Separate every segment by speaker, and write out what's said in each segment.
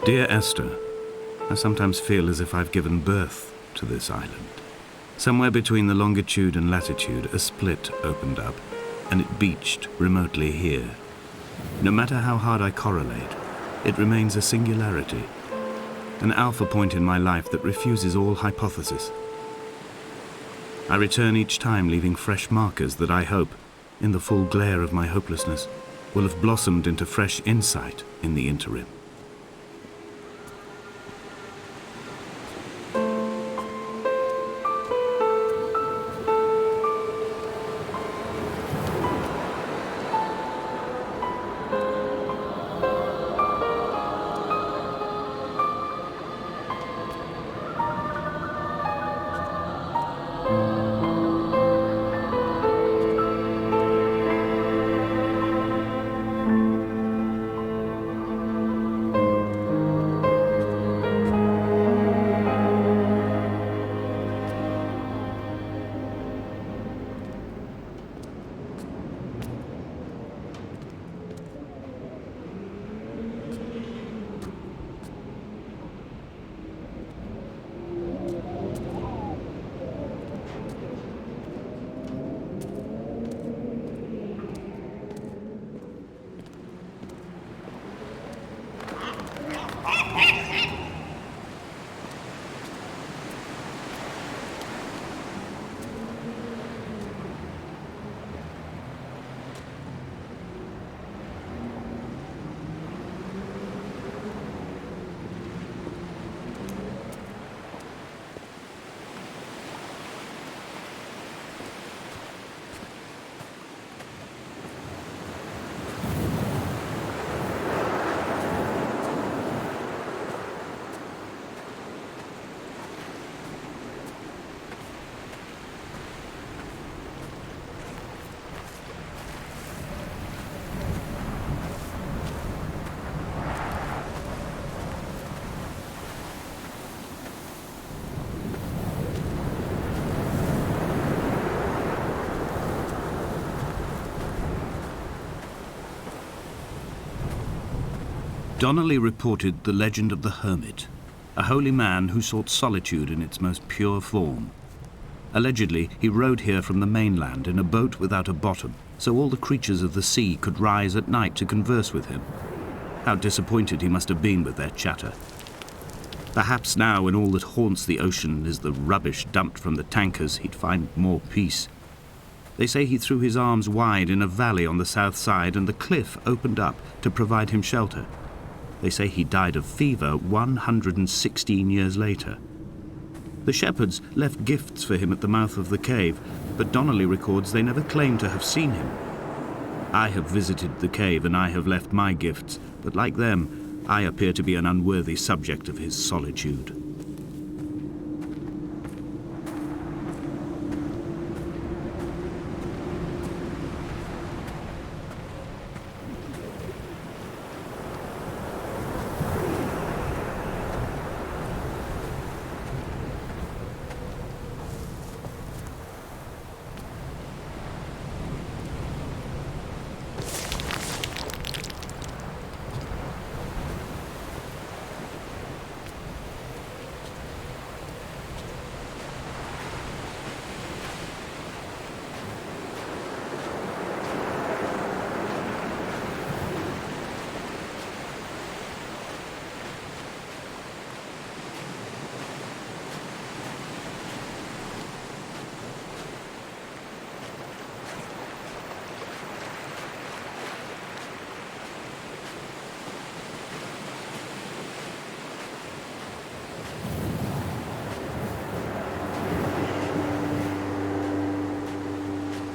Speaker 1: Dear Esther, I sometimes feel as if I've given birth to this island. Somewhere between the longitude and latitude, a split opened up, and it beached remotely here. No matter how hard I correlate, it remains a singularity, an alpha point in my life that refuses all hypothesis. I return each time leaving fresh markers that I hope, in the full glare of my hopelessness, will have blossomed into fresh insight in the interim. Donnelly reported the legend of the hermit, a holy man who sought solitude in its most pure form. Allegedly, he rode here from the mainland in a boat without a bottom, so all the creatures of the sea could rise at night to converse with him. How disappointed he must have been with their chatter. Perhaps now, when all that haunts the ocean is the rubbish dumped from the tankers, he'd find more peace. They say he threw his arms wide in a valley on the south side, and the cliff opened up to provide him shelter. They say he died of fever 116 years later. The shepherds left gifts for him at the mouth of the cave, but Donnelly records they never claimed to have seen him. I have visited the cave and I have left my gifts, but like them, I appear to be an unworthy subject of his solitude.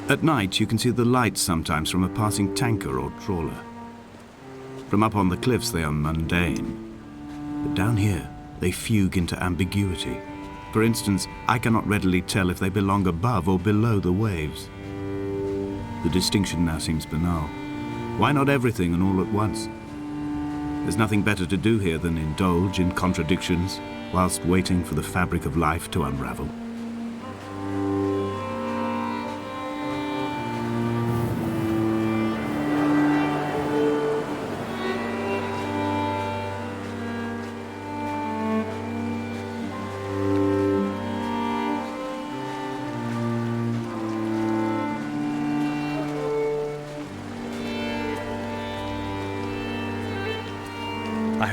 Speaker 1: At night, you can see the lights sometimes from a passing tanker or trawler. From up on the cliffs, they are mundane. But down here, they fugue into ambiguity. For instance, I cannot readily tell if they belong above or below the waves. The distinction now seems banal. Why not everything and all at once? There's nothing better to do here than indulge in contradictions whilst waiting for the fabric of life to unravel.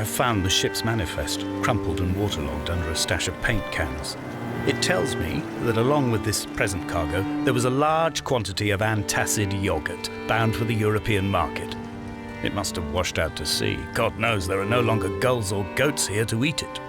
Speaker 1: have found the ship's manifest, crumpled and waterlogged under a stash of paint cans. It tells me that along with this present cargo, there was a large quantity of antacid yogurt bound for the European market. It must have washed out to sea. God knows there are no longer gulls or goats here to eat it.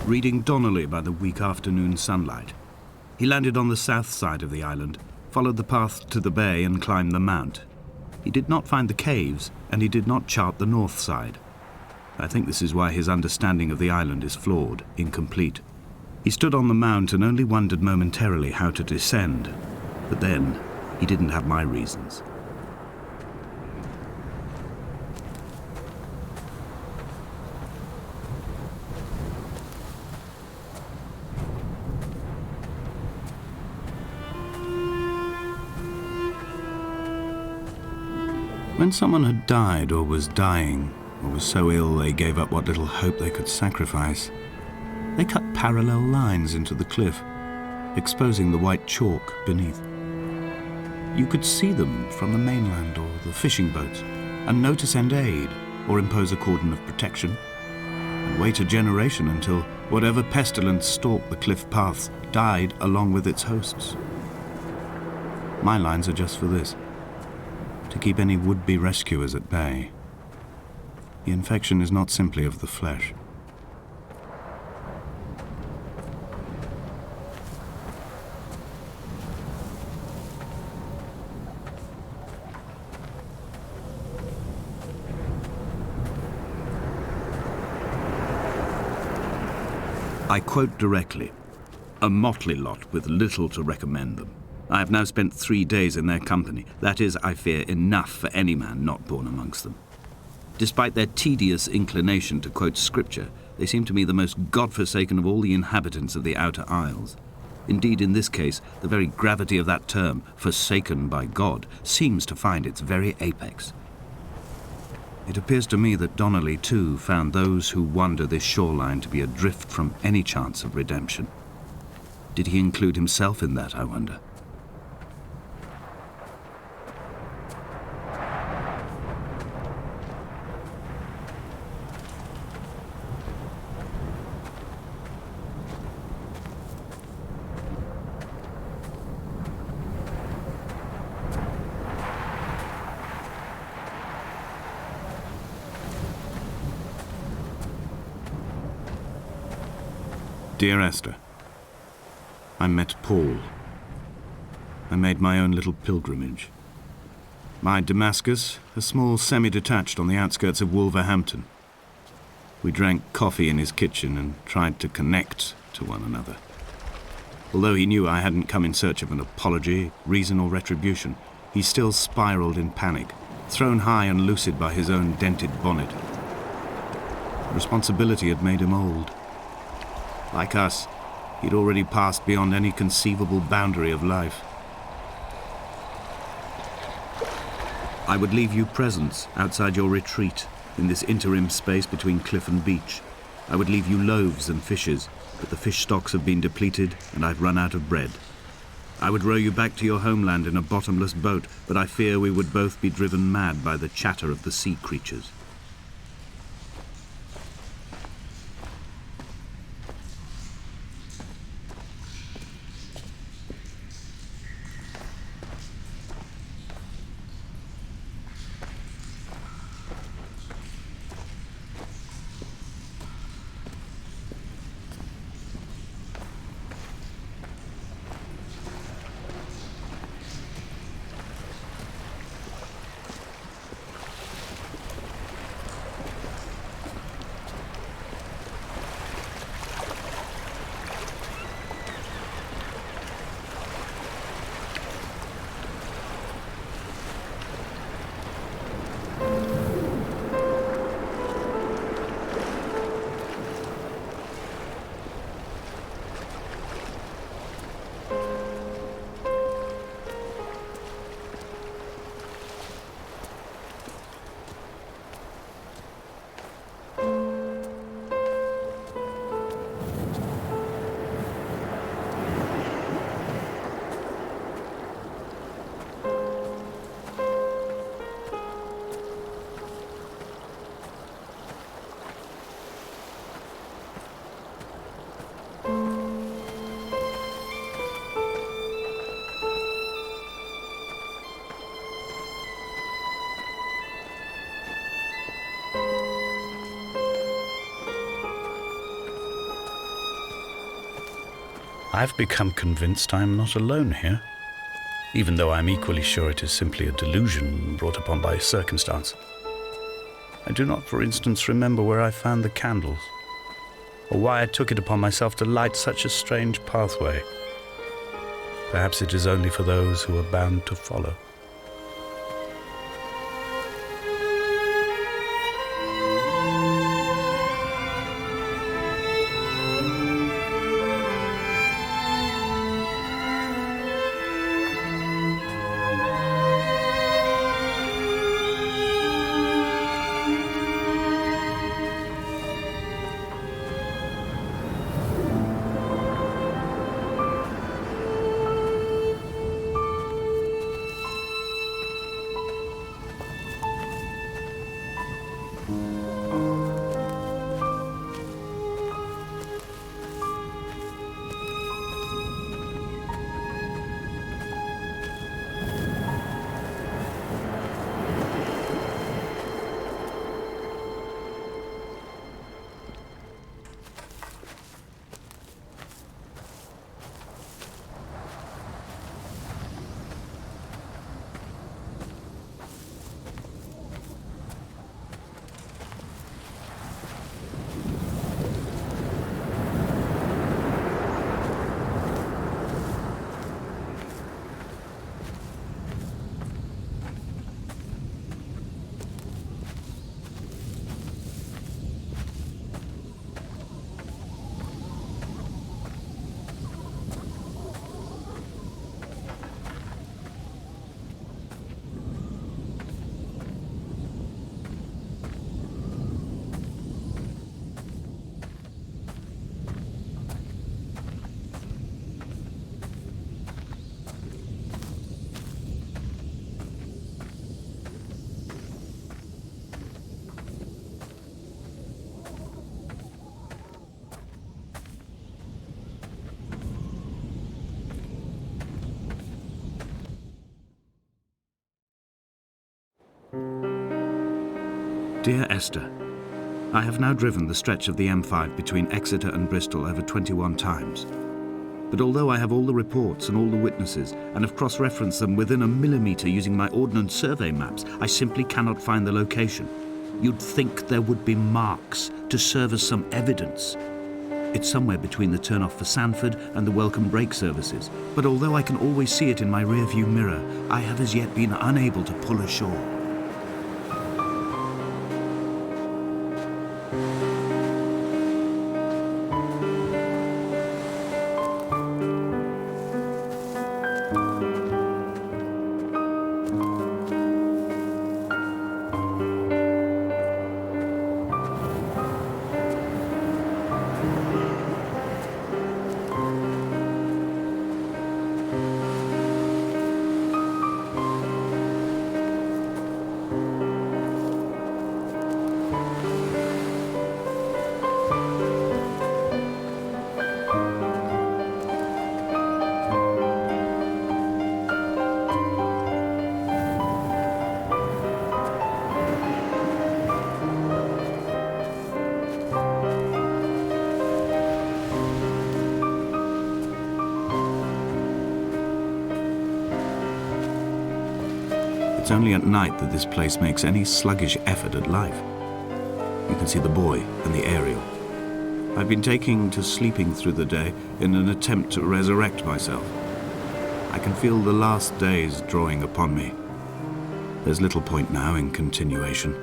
Speaker 1: Reading Donnelly by the weak afternoon sunlight. He landed on the south side of the island, followed the path to the bay and climbed the mount. He did not find the caves, and he did not chart the north side. I think this is why his understanding of the island is flawed, incomplete. He stood on the mount and only wondered momentarily how to descend. But then, he didn't have my reasons. When someone had died or was dying, or was so ill they gave up what little hope they could sacrifice, they cut parallel lines into the cliff, exposing the white chalk beneath. You could see them from the mainland or the fishing boats, and know to send aid or impose a cordon of protection, and wait a generation until whatever pestilence stalked the cliff paths died along with its hosts. My lines are just for this: to keep any would-be rescuers at bay. The infection is not simply of the flesh. I quote directly, "A motley lot with little to recommend them. I have now spent 3 days in their company. That is, I fear, enough for any man not born amongst them. Despite their tedious inclination to quote scripture, they seem to me the most God-forsaken of all the inhabitants of the outer isles. Indeed, in this case, the very gravity of that term, forsaken by God, seems to find its very apex. It appears to me that Donnelly, too, found those who wander this shoreline to be adrift from any chance of redemption. Did he include himself in that, I wonder? Dear Esther, I met Paul. I made my own little pilgrimage. My Damascus, a small semi-detached on the outskirts of Wolverhampton. We drank coffee in his kitchen and tried to connect to one another. Although he knew I hadn't come in search of an apology, reason or retribution, He still spiraled in panic, thrown high and lucid by his own dented bonnet. Responsibility had made him old. Like us, he'd already passed beyond any conceivable boundary of life. I would leave you presents outside your retreat in this interim space between cliff and beach. I would leave you loaves and fishes, but the fish stocks have been depleted and I've run out of bread. I would row you back to your homeland in a bottomless boat, but I fear we would both be driven mad by the chatter of the sea creatures.
Speaker 2: I've become convinced I am not alone here, even though I'm equally sure it is simply a delusion brought upon by circumstance. I do not, for instance, remember where I found the candles, or why I took it upon myself to light such a strange pathway. Perhaps it is only for those who are bound to follow.
Speaker 1: Dear Esther, I have now driven the stretch of the M5 between Exeter and Bristol over 21 times. But although I have all the reports and all the witnesses and have cross-referenced them within a millimetre using my Ordnance Survey maps, I simply cannot find the location. You'd think there would be marks to serve as some evidence. It's somewhere between the turn-off for Sanford and the welcome break services. But although I can always see it in my rear-view mirror, I have as yet been unable to pull ashore. It's only at night that this place makes any sluggish effort at life. You can see the buoy and the aerial. I've been taking to sleeping through the day in an attempt to resurrect myself. I can feel the last days drawing upon me. There's little point now in continuation.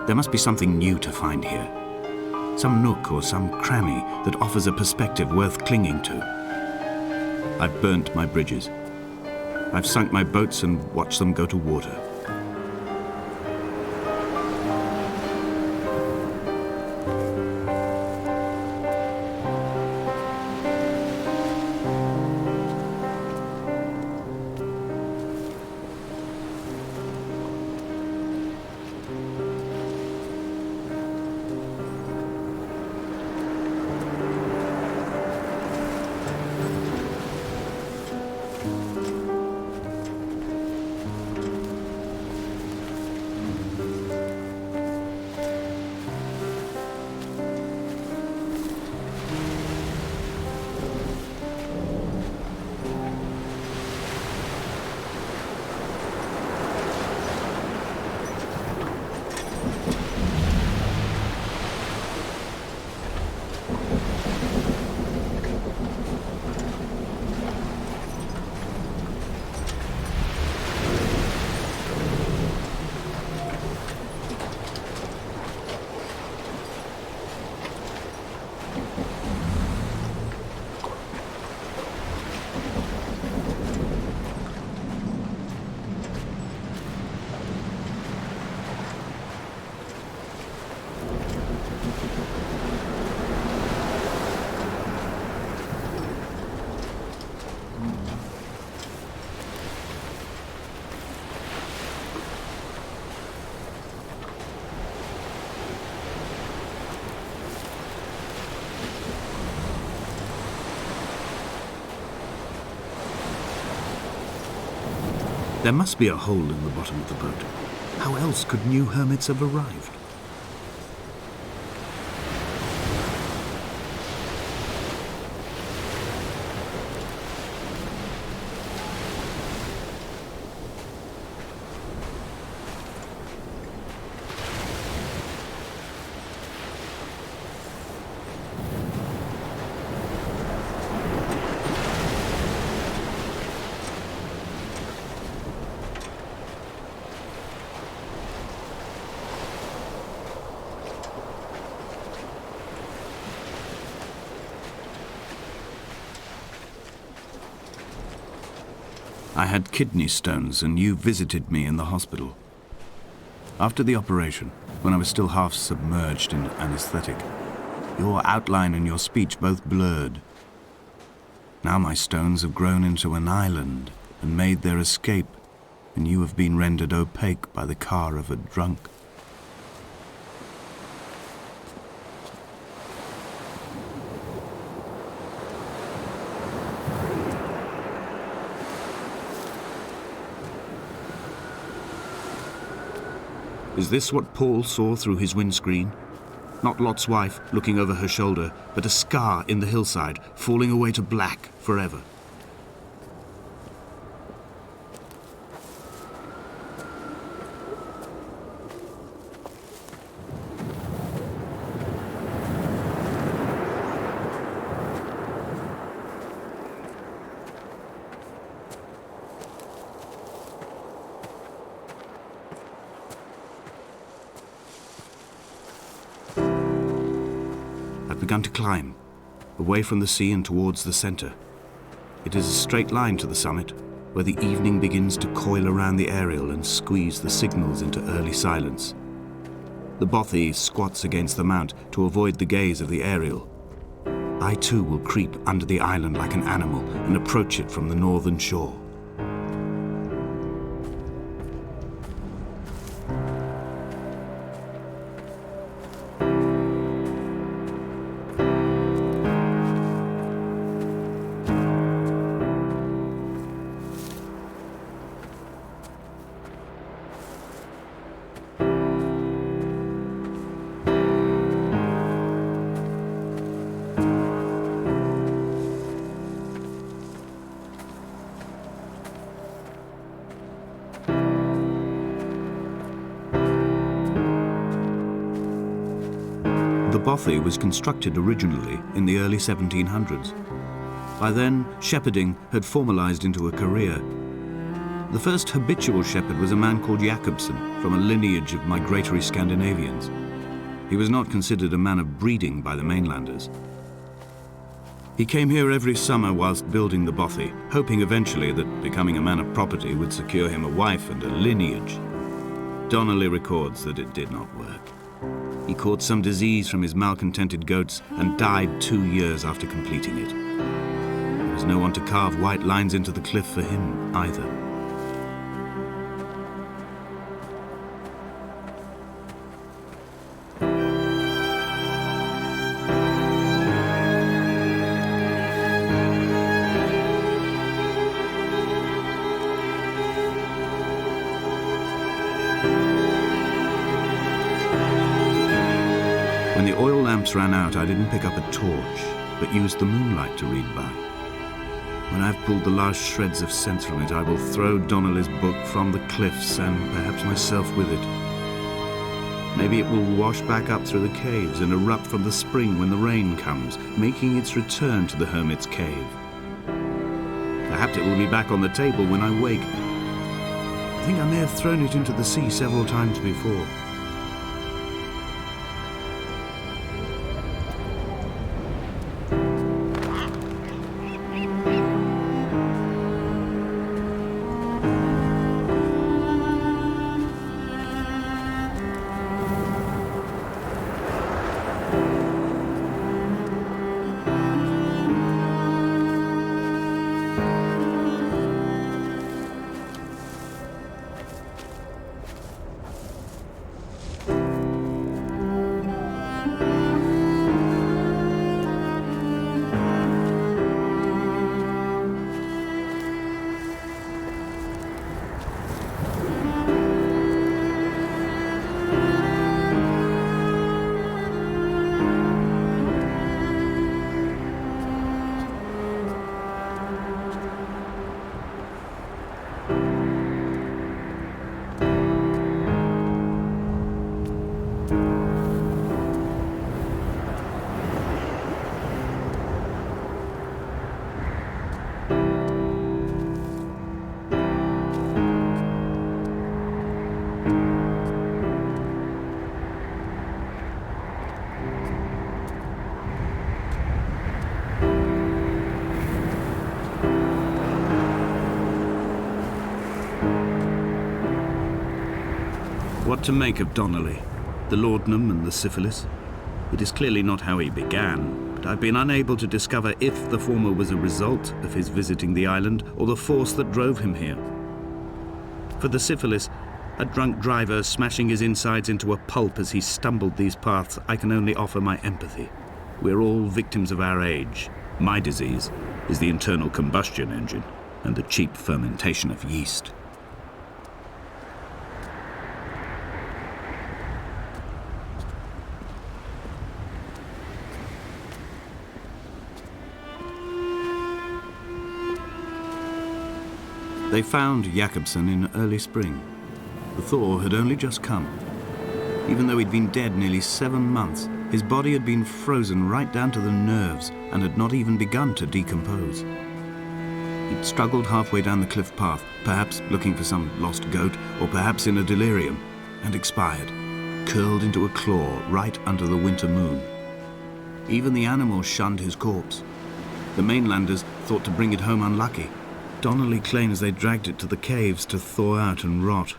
Speaker 1: There must be something new to find here. Some nook or some cranny that offers a perspective worth clinging to. I've burnt my bridges. I've sunk my boats and watched them go to water. There must be a hole in the bottom of the boat. How else could new hermits have arrived? I had kidney stones and you visited me in the hospital. After the operation, when I was still half submerged in anesthetic, your outline and your speech both blurred. Now my stones have grown into an island and made their escape, and you have been rendered opaque by the car of a drunk. Is this what Paul saw through his windscreen? Not Lot's wife looking over her shoulder, but a scar in the hillside, falling away to black forever. begun to climb, away from the sea and towards the centre. It is a straight line to the summit, where the evening begins to coil around the aerial and squeeze the signals into early silence. The bothy squats against the mount to avoid the gaze of the aerial. I too will creep under the island like an animal and approach it from the northern shore. The bothy was constructed originally in the early 1700s. By then, shepherding had formalized into a career. The first habitual shepherd was a man called Jakobsen, from a lineage of migratory Scandinavians. He was not considered a man of breeding by the mainlanders. He came here every summer whilst building the bothy, hoping eventually that becoming a man of property would secure him a wife and a lineage. Donnelly records that it did not work. He caught some disease from his malcontented goats and died 2 years after completing it. There was no one to carve white lines into the cliff for him either. When the oil lamps ran out, I didn't pick up a torch, but used the moonlight to read by. When I've pulled the last shreds of sense from it, I will throw Donnelly's book from the cliffs and perhaps myself with it. Maybe it will wash back up through the caves and erupt from the spring when the rain comes, making its return to the hermit's cave. Perhaps it will be back on the table when I wake. I think I may have thrown it into the sea several times before. What to make of Donnelly, the laudanum and the syphilis? It is clearly not how he began, but I've been unable to discover if the former was a result of his visiting the island or the force that drove him here. For the syphilis, a drunk driver smashing his insides into a pulp as he stumbled these paths, I can only offer my empathy. We're all victims of our age. My disease is the internal combustion engine and the cheap fermentation of yeast. They found Jakobsen in early spring. The thaw had only just come. Even though he'd been dead nearly 7 months, his body had been frozen right down to the nerves and had not even begun to decompose. He'd struggled halfway down the cliff path, perhaps looking for some lost goat, or perhaps in a delirium, and expired, curled into a claw right under the winter moon. Even the animals shunned his corpse. The mainlanders thought to bring it home unlucky. Donnelly claims they dragged it to the caves to thaw out and rot,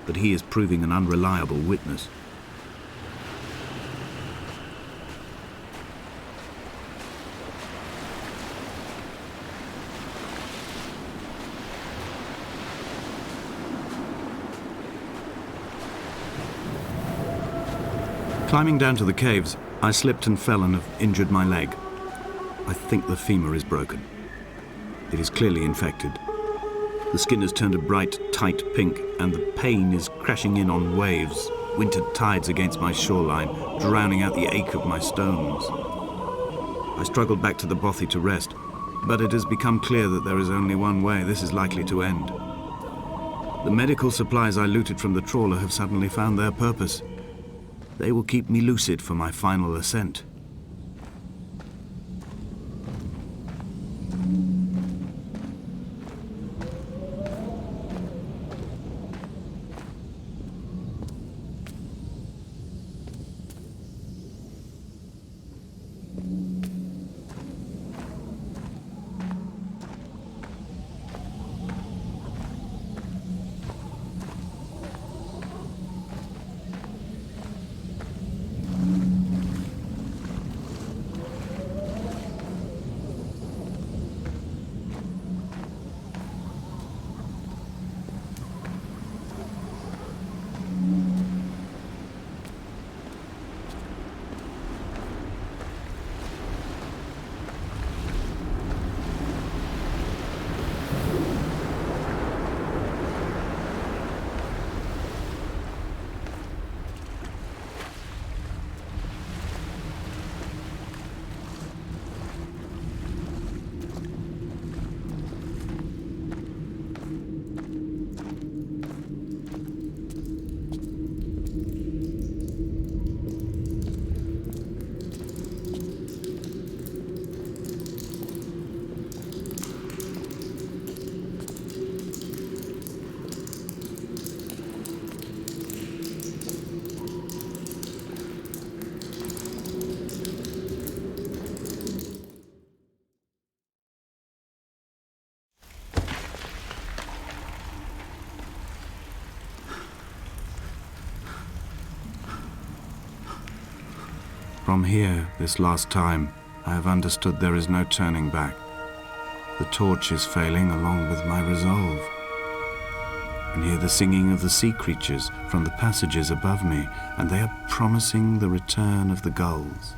Speaker 1: but he is proving an unreliable witness. Climbing down to the caves, I slipped and fell and have injured my leg. I think the femur is broken. It is clearly infected. The skin has turned a bright, tight pink, and the pain is crashing in on waves, winter tides against my shoreline, drowning out the ache of my stones. I struggled back to the bothy to rest, but it has become clear that there is only one way this is likely to end. The medical supplies I looted from the trawler have suddenly found their purpose. They will keep me lucid for my final ascent. From here, this last time, I have understood there is no turning back. The torch is failing along with my resolve. And hear the singing of the sea creatures from the passages above me, and they are promising the return of the gulls.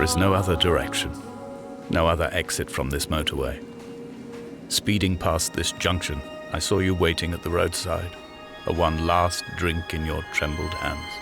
Speaker 2: There is no other direction, no other exit from this motorway. Speeding past this junction, I saw you waiting at the roadside, a one last drink in your trembled hands.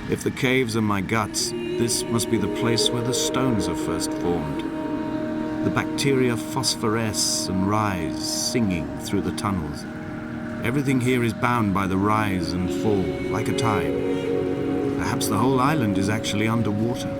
Speaker 1: If the caves are my guts, this must be the place where the stones are first formed. The bacteria phosphoresce and rise, singing through the tunnels. Everything here is bound by the rise and fall, like a tide. Perhaps the whole island is actually underwater.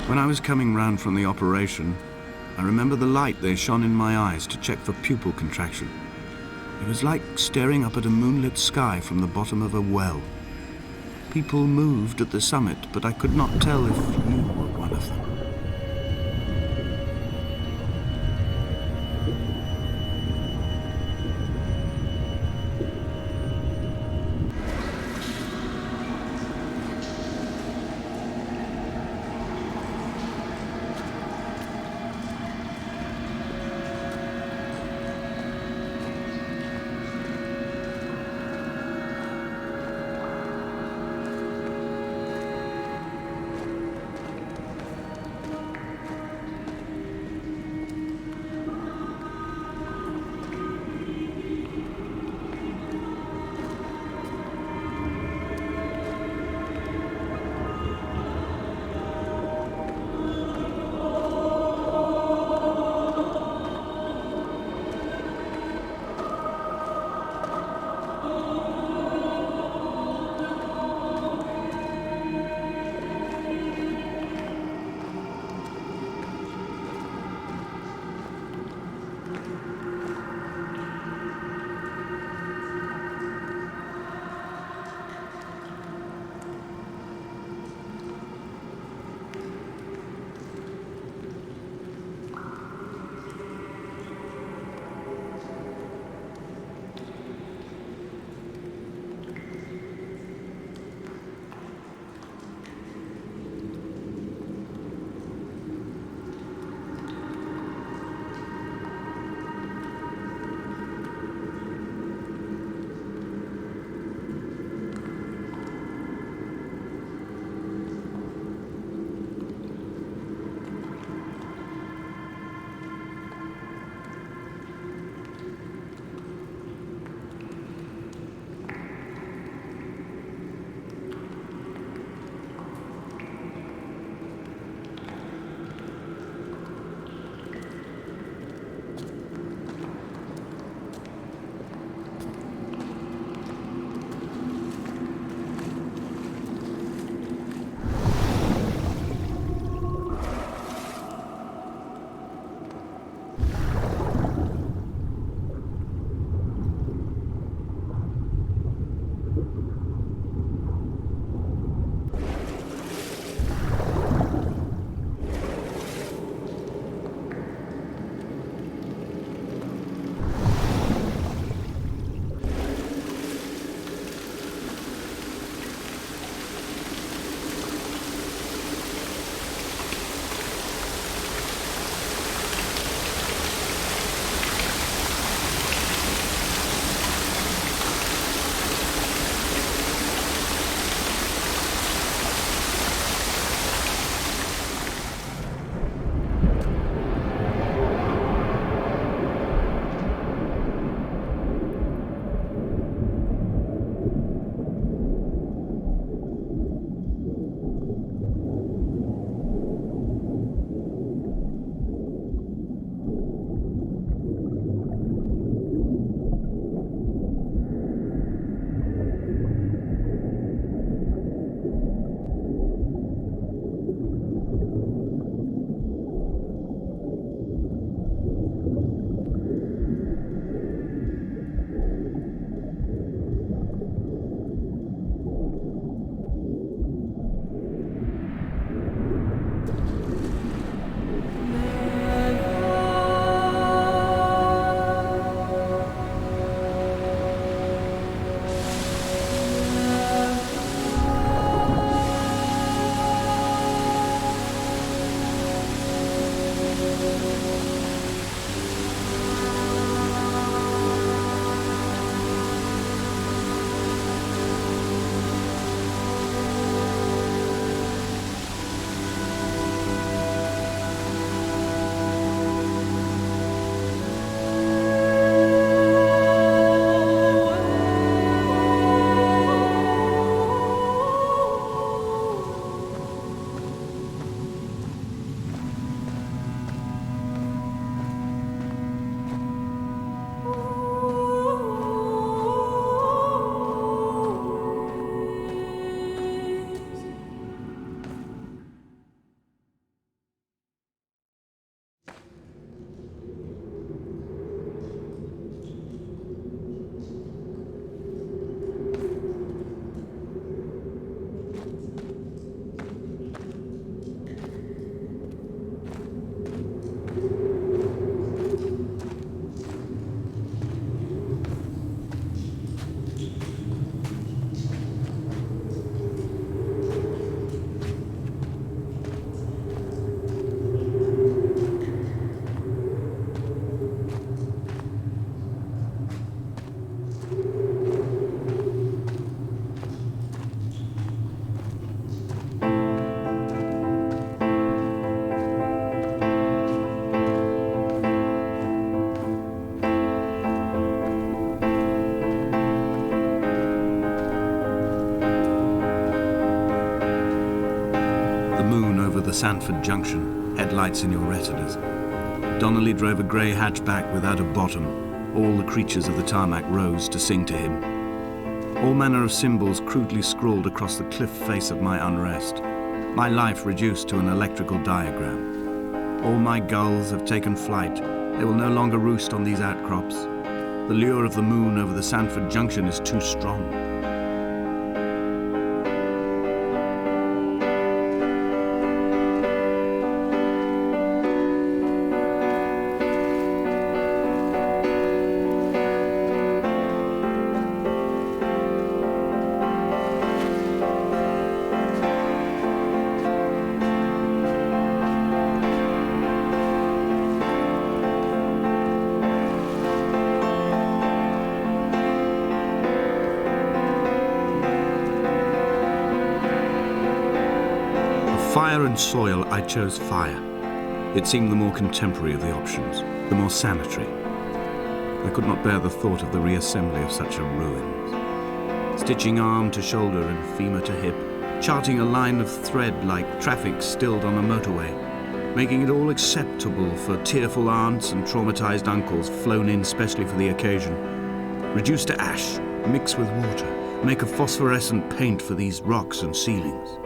Speaker 1: When I was coming round from the operation, I remember the light they shone in my eyes to check for pupil contraction. It was like staring up at a moonlit sky from the bottom of a well. People moved at the summit, but I could not tell if you were one of them. The moon over the Sandford Junction, headlights in your retinas. Donnelly drove a grey hatchback without a bottom. All the creatures of the tarmac rose to sing to him. All manner of symbols crudely scrawled across the cliff face of my unrest. My life reduced to an electrical diagram. All my gulls have taken flight. They will no longer roost on these outcrops. The lure of the moon over the Sandford Junction is too strong. Fire and soil, I chose fire. It seemed the more contemporary of the options, the more sanitary. I could not bear the thought of the reassembly of such a ruins. Stitching arm to shoulder and femur to hip, charting a line of thread like traffic stilled on a motorway, making it all acceptable for tearful aunts and traumatized uncles flown in specially for the occasion. Reduce to ash, mix with water, make a phosphorescent paint for these rocks and ceilings.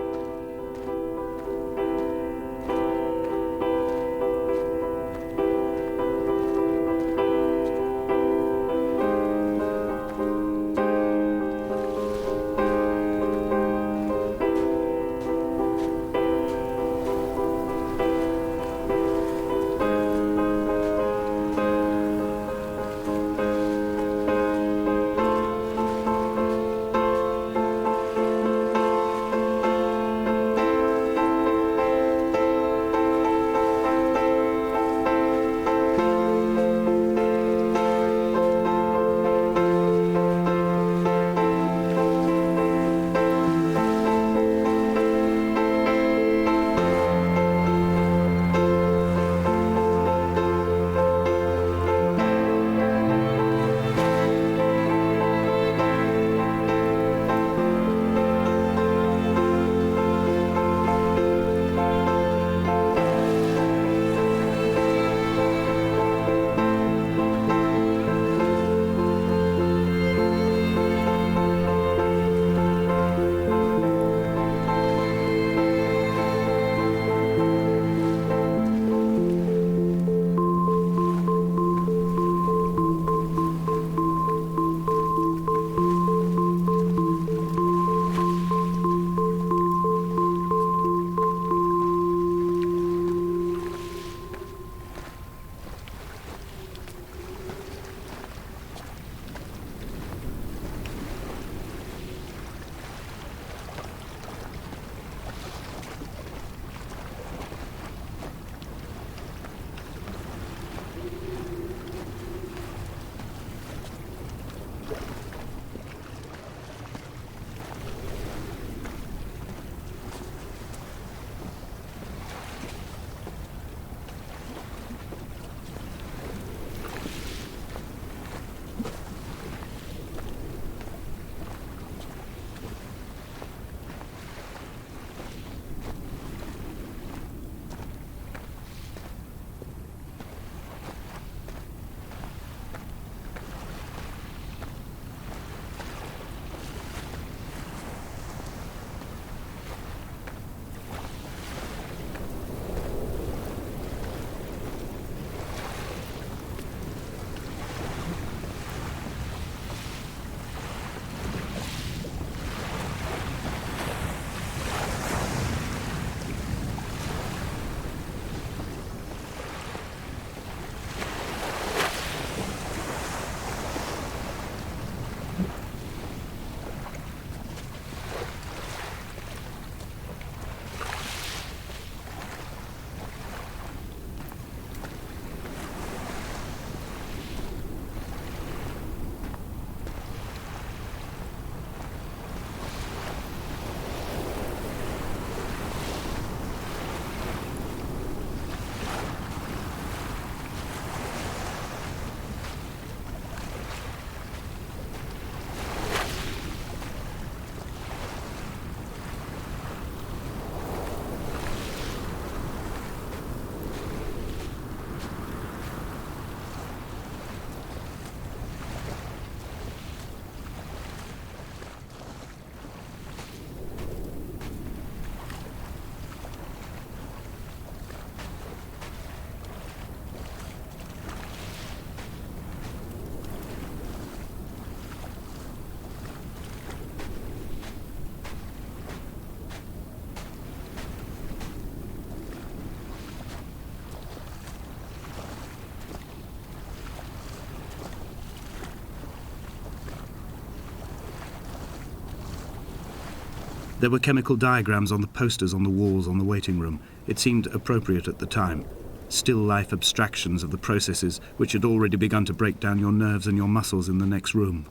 Speaker 1: There were chemical diagrams on the posters on the walls on the waiting room. It seemed appropriate at the time. Still life abstractions of the processes which had already begun to break down your nerves and your muscles in the next room.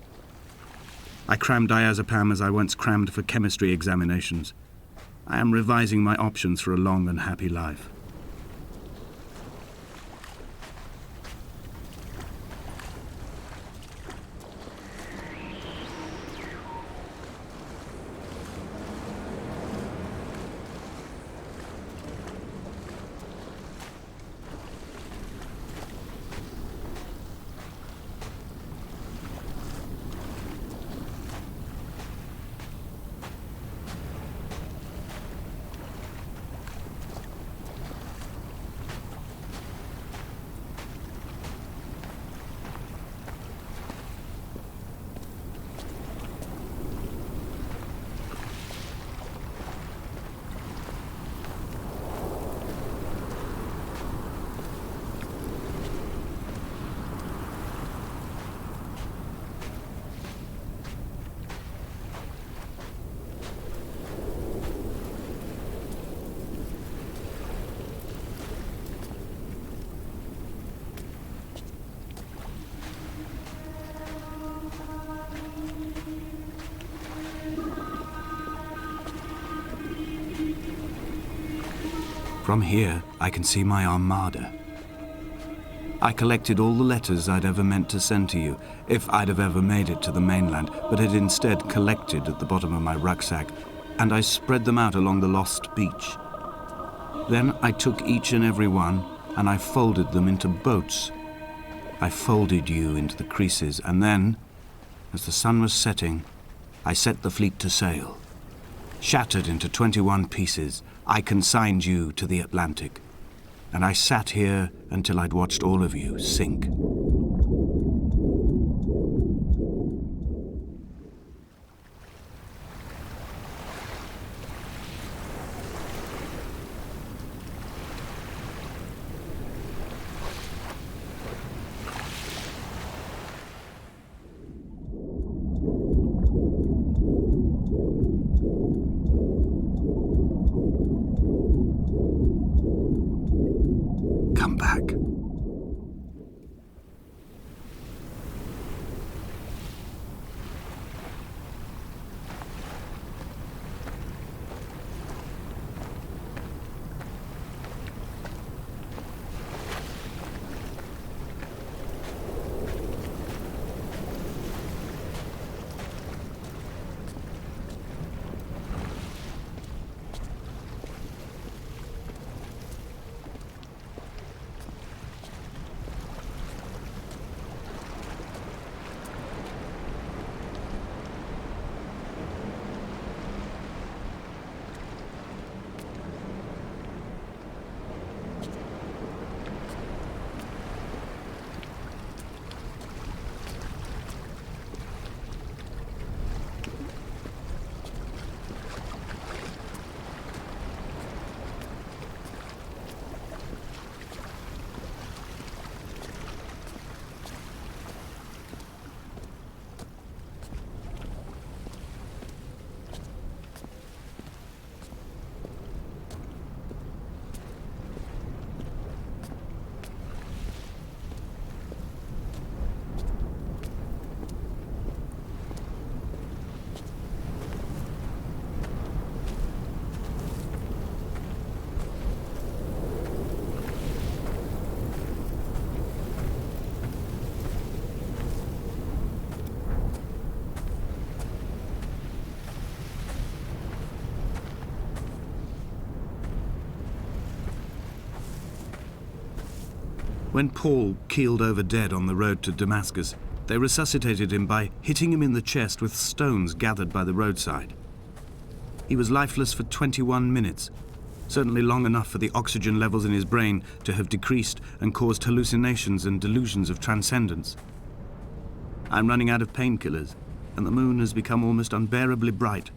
Speaker 1: I crammed diazepam as I once crammed for chemistry examinations. I am revising my options for a long and happy life. From here, I can see my armada. I collected all the letters I'd ever meant to send to you, if I'd have ever made it to the mainland, but had instead collected at the bottom of my rucksack, and I spread them out along the lost beach. Then I took each and every one, and I folded them into boats. I folded you into the creases, and then, as the sun was setting, I set the fleet to sail. Shattered into 21 pieces, I consigned you to the Atlantic, and I sat here until I'd watched all of you sink. Come back. When Paul keeled over dead on the road to Damascus, they resuscitated him by hitting him in the chest with stones gathered by the roadside. He was lifeless for 21 minutes, certainly long enough for the oxygen levels in his brain to have decreased and caused hallucinations and delusions of transcendence. I'm running out of painkillers, and the moon has become almost unbearably bright.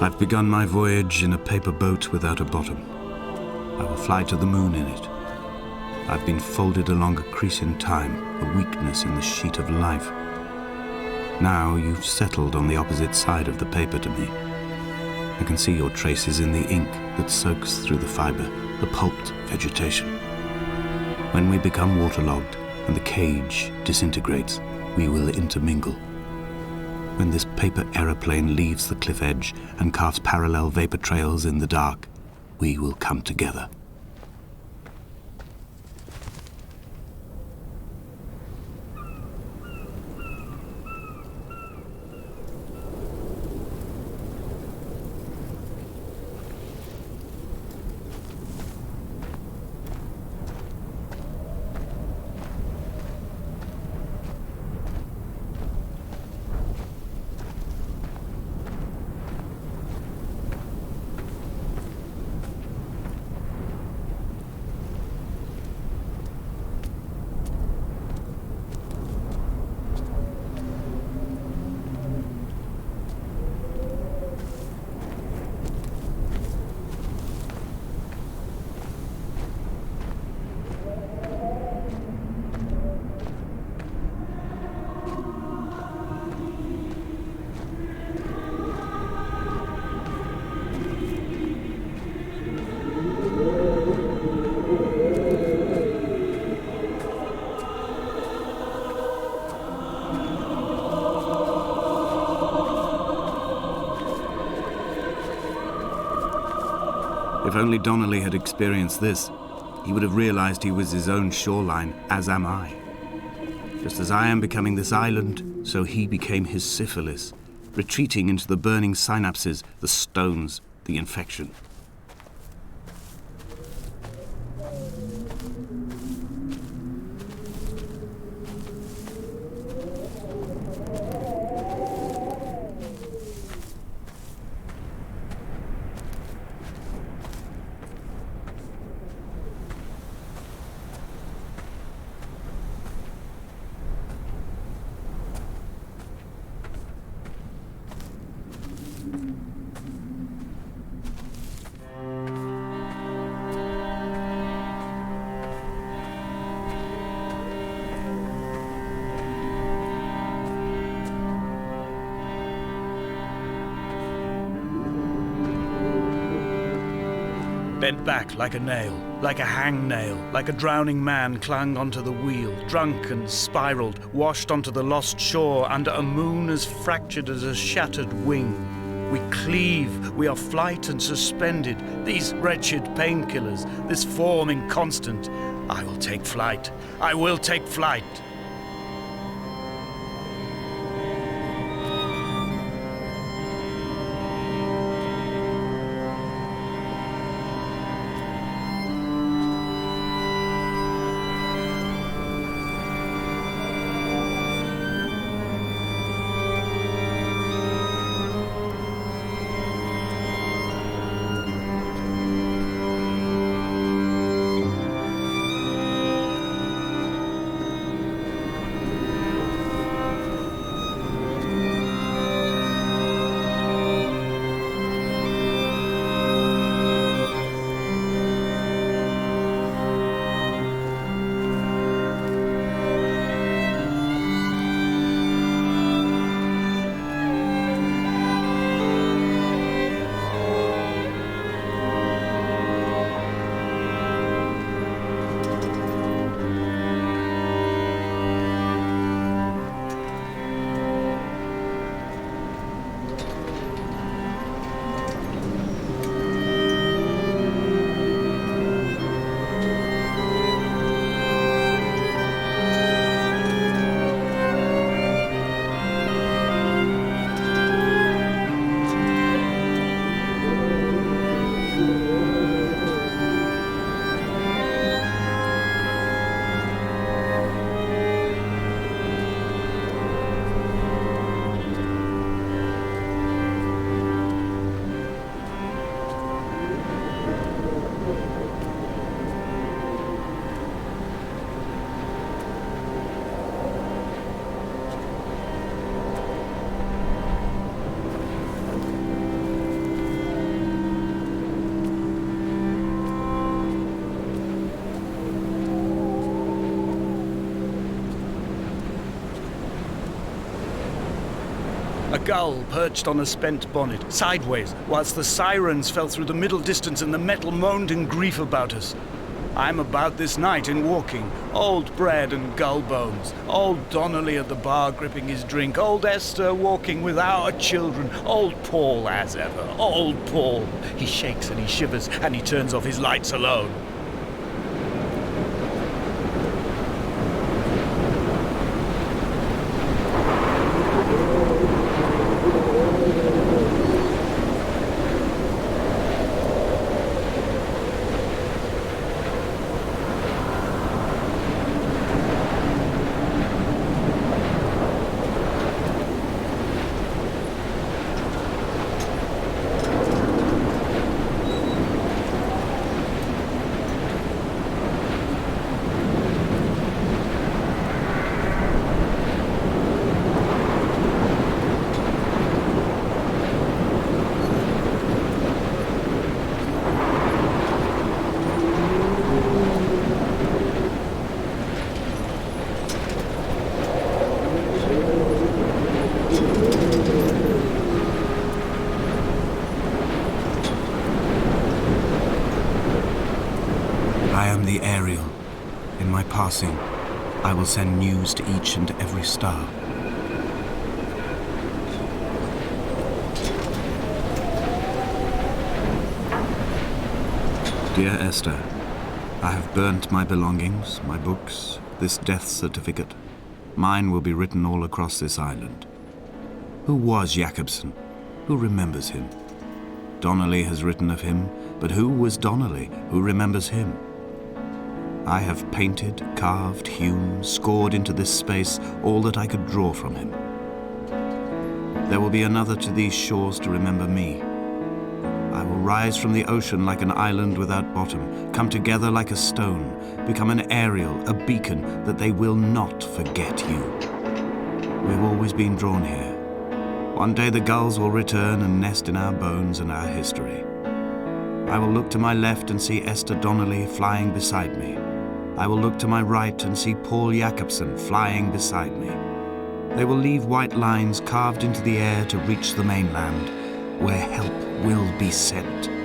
Speaker 1: I've begun my voyage in a paper boat without a bottom. I will fly to the moon in it. I've been folded along a crease in time, a weakness in the sheet of life. Now you've settled on the opposite side of the paper to me. I can see your traces in the ink that soaks through the fiber, the pulped vegetation. When we become waterlogged and the cage disintegrates, we will intermingle. When this paper aeroplane leaves the cliff edge and carves parallel vapor trails in the dark, we will come together. If only Donnelly had experienced this, he would have realized he was his own shoreline, as am I. Just as I am becoming this island, so he became his syphilis, retreating into the burning synapses, the stones, the infection.
Speaker 2: Bent back like a nail, like a hangnail, like a drowning man clung onto the wheel, drunk and spiraled, washed onto the lost shore under a moon as fractured as a shattered wing. We cleave, we are flight and suspended, these wretched painkillers, this form inconstant. I will take flight, I will take flight. gull perched on a spent bonnet, sideways, whilst the sirens fell through the middle distance and the metal moaned in grief about us. I'm about this night in walking, old bread and gull bones, old Donnelly at the bar gripping his drink, old Esther walking with our children, old Paul as ever, old Paul. He shakes and he shivers and he turns off his lights alone.
Speaker 1: The Ariel. In my passing, I will send news to each and every star. Dear Esther, I have burnt my belongings, my books, this death certificate. Mine will be written all across this island. Who was Jakobsen? Who remembers him? Donnelly has written of him, but who was Donnelly? Who remembers him? I have painted, carved, hewn, scored into this space all that I could draw from him. There will be another to these shores to remember me. I will rise from the ocean like an island without bottom, come together like a stone, become an Ariel, a beacon that they will not forget you. We've always been drawn here. One day the gulls will return and nest in our bones and our history. I will look to my left and see Esther Donnelly flying beside me. I will look to my right and see Paul Jakobsen flying beside me. They will leave white lines carved into the air to reach the mainland, where help will be sent.